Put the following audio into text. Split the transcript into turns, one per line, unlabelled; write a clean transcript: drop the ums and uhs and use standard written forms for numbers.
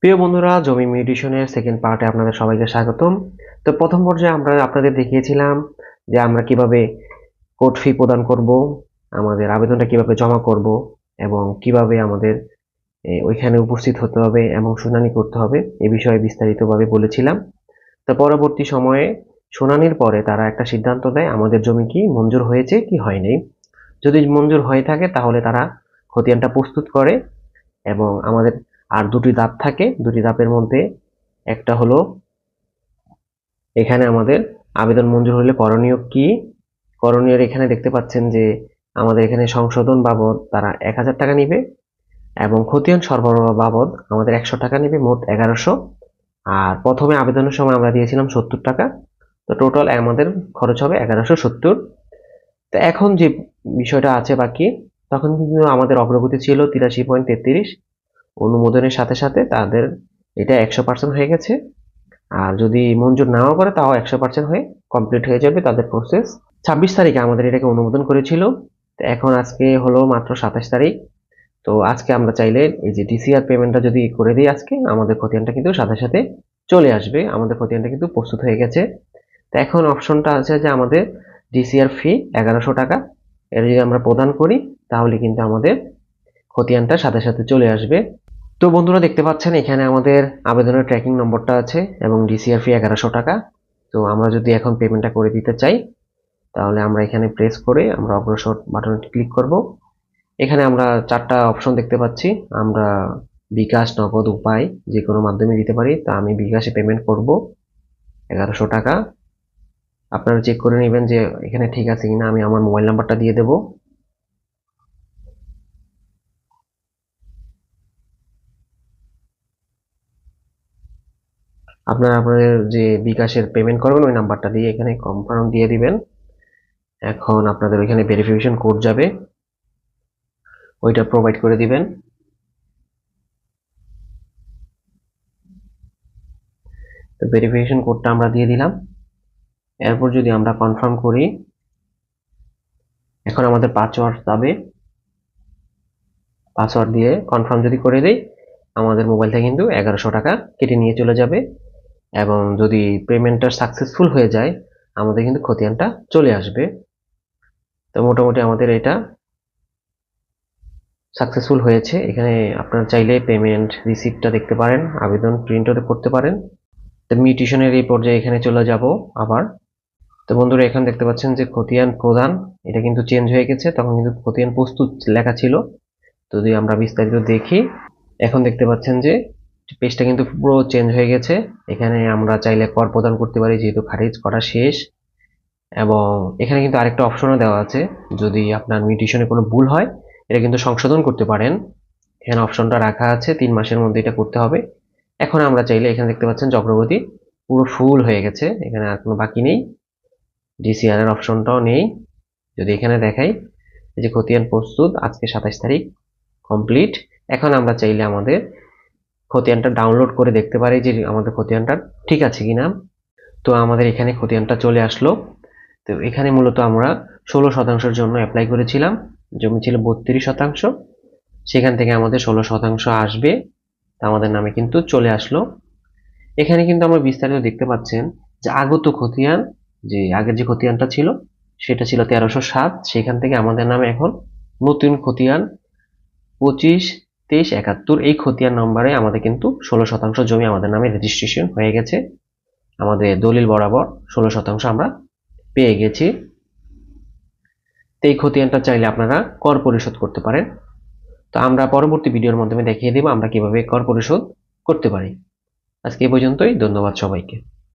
প্রিয় বন্ধুরা, জমি মিউটেশনের সেকেন্ড পার্টে আপনাদের সবাইকে স্বাগতম। তো প্রথম পর্যায়ে আমরা আপনাদের দেখিয়েছিলাম যে আমরা কিভাবে কোর্ট ফি প্রদান করব, আমাদের আবেদনটা কিভাবে জমা করব এবং কিভাবে আমাদের ওইখানে উপস্থিত হতে হবে এবং শুনানি করতে হবে এ বিষয়ে বিস্তারিতভাবে বলেছিলাম। তো পরবর্তী সময়ে শুনানির পরে তারা একটা সিদ্ধান্ত দেয় আমাদের জমি কি মঞ্জুর হয়েছে কি হয়নি। যদি মঞ্জুর হয়ে থাকে তাহলে তারা খতিয়ানটা প্রস্তুত করে এবং আমাদের আর দুটি ধাপ থাকে। দুটি ধাপের মধ্যে একটা হলো এখানে আমাদের আবেদন মঞ্জুর হলে করণীয় কি। করণীয় এখানে দেখতে পাচ্ছেন যে আমাদের এখানে সংশোধন বাবদ তারা 1000 টাকা নিবে এবং খতিয়ান সরবরাহ বাবদ আমাদের 100 টাকা নিবে, মোট 1100। আর প্রথমে আবেদনের সময় আমরা দিয়েছিলাম 70 টাকা, তো টোটাল আমাদের খরচ হবে 1170। তো এখন যে বিষয়টা আছে বাকি, তখন কিন্তু আমাদের অগ্রগতি ছিল 83.33। অনুমোদনের সাথে সাথে তাদের এটা 100% হয়ে গেছে। আর যদি মঞ্জুর নাও করে তাও 100% হয়ে কমপ্লিট হয়ে যাবে তাদের প্রসেস। 26 তারিখে আমাদের এটাকে অনুমোদন করেছিল। তো এখন আজকে হলো মাত্র 27 তারিখ। তো আজকে আমরা চাইলে এই যে ডিসিআর পেমেন্টটা যদি করে দিই আজকে, আমাদের খতিয়ানটা কিন্তু সাথে সাথে চলে আসবে। আমাদের খতিয়ানটা কিন্তু প্রস্তুত হয়ে গেছে। তো এখন অপশনটা আছে যে আমাদের ডিসিআর ফি 1100 টাকা, এটা যদি আমরা প্রদান করি তাহলে কিন্তু আমাদের খতিয়ানটা সাথে সাথে চলে আসবে। তো বন্ধুরা দেখতে পাচ্ছেন এখানে আমাদের আবেদনের ট্র্যাকিং নম্বরটা আছে এবং ডিসিআর ফি 1100 টাকা। তো আমরা যদি এখন পেমেন্টটা করে দিতে চাই তাহলে আমরা এখানে প্রেস করে আমরা অগ্রসর বাটনটি ক্লিক করব। এখানে আমরা 4টা অপশন দেখতে পাচ্ছি। আমরা বিকাশ, নগদ, উপায় যে কোনো মাধ্যমে দিতে পারি। তা আমি বিকাশে পেমেন্ট করব 1100 টাকা। আপনারা চেক করে নেবেন যে এখানে ঠিক আছে কিনা। আমি আমার মোবাইল নাম্বারটা দিয়ে দেব। আপনারা আপনাদের যে বিকাশের পেমেন্ট করবেন ওই নাম্বারটা দিয়ে এখানে কনফার্ম দিয়ে দিবেন। এখন আপনাদের ওইখানে ভেরিফিকেশন কোড যাবে, ওইটা প্রোভাইড করে দিবেন। তো ভেরিফিকেশন কোডটা আমরা দিয়ে দিলাম। এরপর যদি আমরা কনফার্ম করি, এখন আমাদের পাসওয়ার্ড যাবে। পাসওয়ার্ড দিয়ে কনফার্ম যদি করে দেই আমাদের মোবাইল থেকে কিন্তু 1100 টাকা কেটে নিয়ে চলে যাবে এবং যদি পেমেন্টটা সাকসেসফুল হয়ে যায় আমাদের কিন্তু খতিয়ানটা চলে আসবে। তো মোটামুটি আমাদের এটা সাকসেসফুল হয়েছে। এখানে আপনারা চাইলে পেমেন্ট রিসিপ্টটা দেখতে পারেন, আবেদন প্রিন্টও করতে পারেন। তো মিউটেশনের এই পর্যায়ে এখানে চলে যাব আবার। তো বন্ধুরা এখানে দেখতে পাচ্ছেন যে খতিয়ান প্রদান এটা কিন্তু চেঞ্জ হয়ে গেছে, তখন কিন্তু খতিয়ান প্রস্তুত লেখা ছিল। তো যদি আমরা বিস্তারিত দেখি, এখন দেখতে পাচ্ছেন যে পেজটা কিন্তু পুরো চেঞ্জ হয়ে গেছে। এখানে আমরা চাইলে কর প্রদান করতে পারি যেহেতু খারিজ করা শেষ। এবং এখানে কিন্তু আরেকটা অপশনও দেওয়া আছে, যদি আপনার মিউটেশনে কোনো ভুল হয় এটা কিন্তু সংশোধন করতে পারেন। এখানে অপশনটা রাখা আছে 3 মাসের মধ্যে এটা করতে হবে। এখন আমরা চাইলে এখানে দেখতে পাচ্ছেন যে অগ্রগতি পুরো ফুল হয়ে গেছে, এখানে আর কোনো বাকি নেই। ডিসিআর এর অপশনটাও নেই। যদি এখানে দেখাই এই যে খতিয়ান প্রস্তুত, আজকে 27 তারিখ কমপ্লিট। এখন আমরা চাইলে আমাদের খতিয়ানটা ডাউনলোড করে দেখতে পারি যে আমাদের খতিয়ানটা ঠিক আছে কিনা। তো আমাদের এখানে খতিয়ানটা চলে আসলো। তো এখানে মূলত আমরা 16% জন্য অ্যাপ্লাই করেছিলাম, জমি ছিল 32%। সেখান থেকে আমাদের 16% আসবে, আমাদের নামে কিন্তু চলে আসলো। এখানে কিন্তু আমরা বিস্তারিত দেখতে পাচ্ছেন যে আগত খতিয়ান, যে আগের যে খতিয়ানটা ছিল সেটা ছিল 1307, সেখান থেকে আমাদের নামে এখন নতুন খতিয়ান 25-23-71 এই খতিয়ান নম্বরে আমাদের কিন্তু 16% জমি আমাদের নামে রেজিস্ট্রেশন হয়ে গেছে। আমাদের দলিল বরাবর 16% আমরা পেয়ে গেছি। তো এই খতিয়ানটা চাইলে আপনারা কর পরিশোধ করতে পারেন। তো আমরা পরবর্তী ভিডিওর মাধ্যমে দেখিয়ে দেব আমরা কিভাবে কর পরিশোধ করতে পারি। আজকে এই পর্যন্তই, ধন্যবাদ সবাইকে।